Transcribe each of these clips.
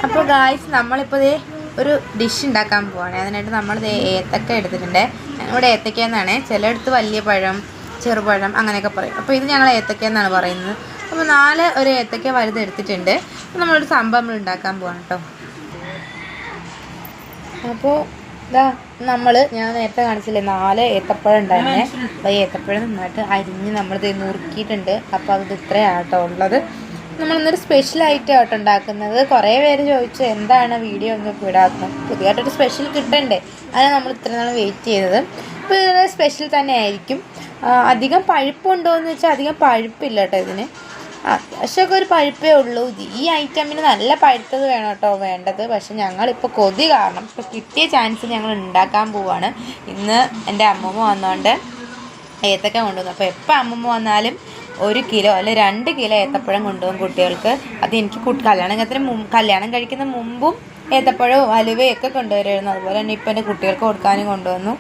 അപ്പോൾ ഗായ്സ് നമ്മളിപ്പോൾ ഒരു ഡിഷ് ഉണ്ടാക്കാൻ പോവാണ്. അതിനായിട്ട് നമ്മൾ ഏത്തക്ക എടുത്തിട്ടുണ്ട്. ഇവിടെ ഏത്തക്ക എന്നാണ്, ചിലയിടത്ത് വലിയ പഴം, ചെറുപഴം അങ്ങനെയൊക്കെ പറയും. അപ്പോൾ ഇത് ഞങ്ങൾ ഏത്തക്ക എന്നാണ് പറയുന്നത്. അപ്പോൾ 4 ഒരു ഏത്തക്ക വലുത് എടുത്തിട്ടുണ്ട്. അപ്പോൾ നമ്മളൊരു സംഭവം നമ്മൾ ഉണ്ടാക്കാൻ പോവാണ് കേട്ടോ. അപ്പോൾ ഞാൻ നേരത്തെ കാണിച്ചില്ലേ 4 ഏത്തപ്പഴം ഉണ്ടായിരുന്നേ. അപ്പോൾ ഈ ഏത്തപ്പഴം നന്നായിട്ട് അരിഞ്ഞ് നമ്മളിത് നുറുക്കിയിട്ടുണ്ട്. അപ്പോൾ അത് ഇത്രയാണ് കേട്ടോ ഉള്ളത്. നമ്മളിന്നൊരു സ്പെഷ്യലായിട്ട് ആയിട്ട് ഉണ്ടാക്കുന്നത്. കുറേ പേര് ചോദിച്ചു എന്താണ് വീഡിയോ ഒന്നും ഇടാക്കുന്നത്, പുതിയതായിട്ടൊരു സ്പെഷ്യൽ കിട്ടണ്ടേ, അതാണ് നമ്മൾ ഇത്ര നാൾ വെയിറ്റ് ചെയ്തത്. അപ്പോൾ ഇതിന് സ്പെഷ്യൽ തന്നെ ആയിരിക്കും. അധികം പഴുപ്പുണ്ടോ എന്ന് വെച്ചാൽ അധികം പഴുപ്പില്ല കേട്ടോ ഇതിന്, അത്യാവശ്യമൊക്കെ ഒരു പഴുപ്പേ ഉള്ളൂ. ഈ ഐറ്റമിന് നല്ല പഴുത്തത് വേണം കേട്ടോ വേണ്ടത്. പക്ഷെ ഞങ്ങളിപ്പോൾ കൊതി കാരണം ഇപ്പോൾ കിട്ടിയ ചാൻസ് ഞങ്ങൾ ഉണ്ടാക്കാൻ പോവുകയാണ്. ഇന്ന് എൻ്റെ അമ്മമ്മ വന്നുകൊണ്ട് ഏത്തക്ക കൊണ്ടുവന്നു. അപ്പോൾ എപ്പോൾ അമ്മമ്മ വന്നാലും 1 കിലോ അല്ലെ 2 കിലോ ഏത്തപ്പഴം കൊണ്ടുപോകും കുട്ടികൾക്ക്. അത് എനിക്ക് കല്യാണം കഴിക്കുന്ന മുമ്പും ഏത്തപ്പഴവും അലുവയും ഒക്കെ കൊണ്ടുവരുമായിരുന്നു. അതുപോലെ തന്നെ ഇപ്പം എൻ്റെ കുട്ടികൾക്ക് കൊടുക്കാനും കൊണ്ടുവന്നു.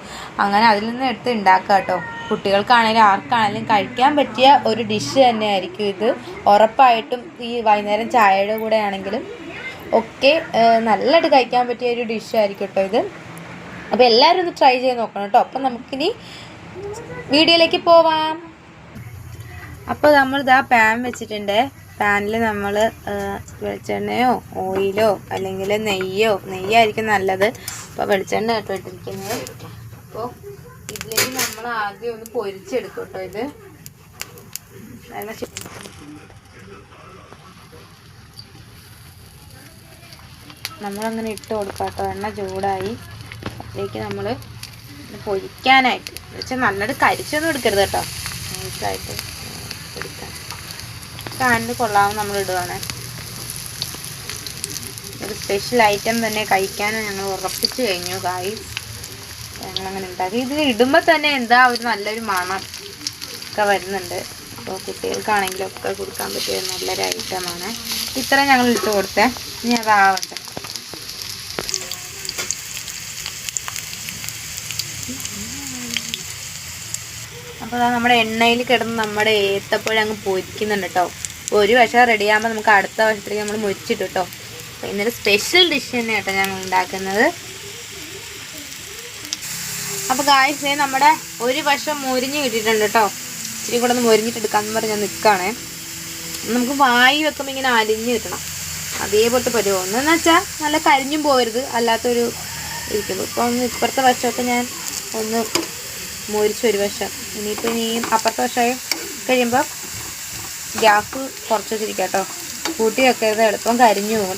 അങ്ങനെ അതിൽ നിന്ന് എടുത്ത് ഉണ്ടാക്കുക കേട്ടോ. കുട്ടികൾക്കാണെങ്കിലും ആർക്കാണെങ്കിലും കഴിക്കാൻ പറ്റിയ ഒരു ഡിഷ് തന്നെയായിരിക്കും ഇത്. ഉറപ്പായിട്ടും ഈ വൈകുന്നേരം ചായയുടെ കൂടെ ആണെങ്കിലും ഒക്കെ നല്ലതായിട്ട് കഴിക്കാൻ പറ്റിയ ഒരു ഡിഷായിരിക്കും കേട്ടോ ഇത്. അപ്പോൾ എല്ലാവരും ഒന്ന് ട്രൈ ചെയ്ത് നോക്കണം കേട്ടോ. അപ്പം നമുക്കിനി വീഡിയോയിലേക്ക് പോവാം. അപ്പോൾ നമ്മളിതാ പാൻ വെച്ചിട്ടുണ്ട്. പാനിൽ നമ്മൾ വെളിച്ചെണ്ണയോ ഓയിലോ അല്ലെങ്കിൽ നെയ്യായിരിക്കും നല്ലത്. അപ്പോൾ വെളിച്ചെണ്ണ കേട്ടോ ഇട്ടിരിക്കുന്നത്. അപ്പോൾ ഇതിലേക്ക് നമ്മൾ ആദ്യം ഒന്ന് പൊരിച്ചെടുക്കും കേട്ടോ. ഇത് നമ്മളങ്ങനെ ഇട്ട് കൊടുക്കാം കേട്ടോ. എണ്ണ ചൂടായി അതിലേക്ക് നമ്മൾ പൊരിക്കാനായിട്ട് വെച്ചാൽ നല്ലത് കരിച്ചൊന്നും എടുക്കരുത് കേട്ടോ, നൈസായിട്ട് എടുക്കാം. പാനിൽ കൊള്ളാവും നമ്മൾ ഇടുവാണ്. ഒരു സ്പെഷ്യൽ ഐറ്റം തന്നെ കഴിക്കാനും ഞങ്ങൾ ഉറപ്പിച്ച് കഴിഞ്ഞു ഗായ്സ്. ഞങ്ങളങ്ങനെ ഉണ്ടാക്കി. ഇതിൽ ഇടുമ്പോൾ തന്നെ എന്താ ഒരു നല്ലൊരു മണം ഒക്കെ വരുന്നുണ്ട്. അപ്പോൾ കുട്ടികൾക്കാണെങ്കിലും ഒക്കെ കൊടുക്കാൻ പറ്റിയ നല്ലൊരു ഐറ്റമാണ്. ഇത്ര ഞങ്ങൾ ഇട്ട് കൊടുത്തേ. ഇനി അതാവട്ടെ. അപ്പോൾ നമ്മുടെ എണ്ണയിൽ കിടന്ന് നമ്മുടെ ഏത്തപ്പഴം അങ്ങ് പൊരിക്കുന്നുണ്ട് കേട്ടോ. ഒരു വശം റെഡിയാകുമ്പോൾ നമുക്ക് അടുത്ത വശത്തേക്ക് നമ്മൾ മുരിച്ചിട്ട് കേട്ടോ. അപ്പോൾ ഇന്നൊരു സ്പെഷ്യൽ ഡിഷ് തന്നെ കേട്ടോ ഞങ്ങൾ ഉണ്ടാക്കുന്നത്. അപ്പോൾ ഗായ്സ് നമ്മുടെ ഒരു വശം മുരിഞ്ഞ് കിട്ടിയിട്ടുണ്ട് കേട്ടോ. ഇച്ചിരി കൂടെ ഒന്ന് മുരിഞ്ഞിട്ടെടുക്കാമെന്ന് പറഞ്ഞ് ഞാൻ നിൽക്കുകയാണേ. നമുക്ക് വായി വെക്കുമ്പോൾ ഇങ്ങനെ അരിഞ്ഞ് കിട്ടണം, അതേപോലത്തെ പരുവം. ഒന്നെന്ന് വെച്ചാൽ നല്ല കരിഞ്ഞും പോകരുത്, അല്ലാത്തൊരു ഇരിക്കുമ്പോൾ. ഇപ്പോൾ ഒന്ന് ഇപ്പുറത്തെ വശമൊക്കെ ഞാൻ ഒന്ന് മുരിച്ചൊരു വശം. ഇനിയിപ്പോൾ അപ്പുറത്തെ വശമായി കഴിയുമ്പോൾ ഗ്യാസ് കുറച്ച് വെച്ചിരിക്കാം കേട്ടോ. കൂട്ടി വെക്കരുത്, എളുപ്പം കരിഞ്ഞു പോകും.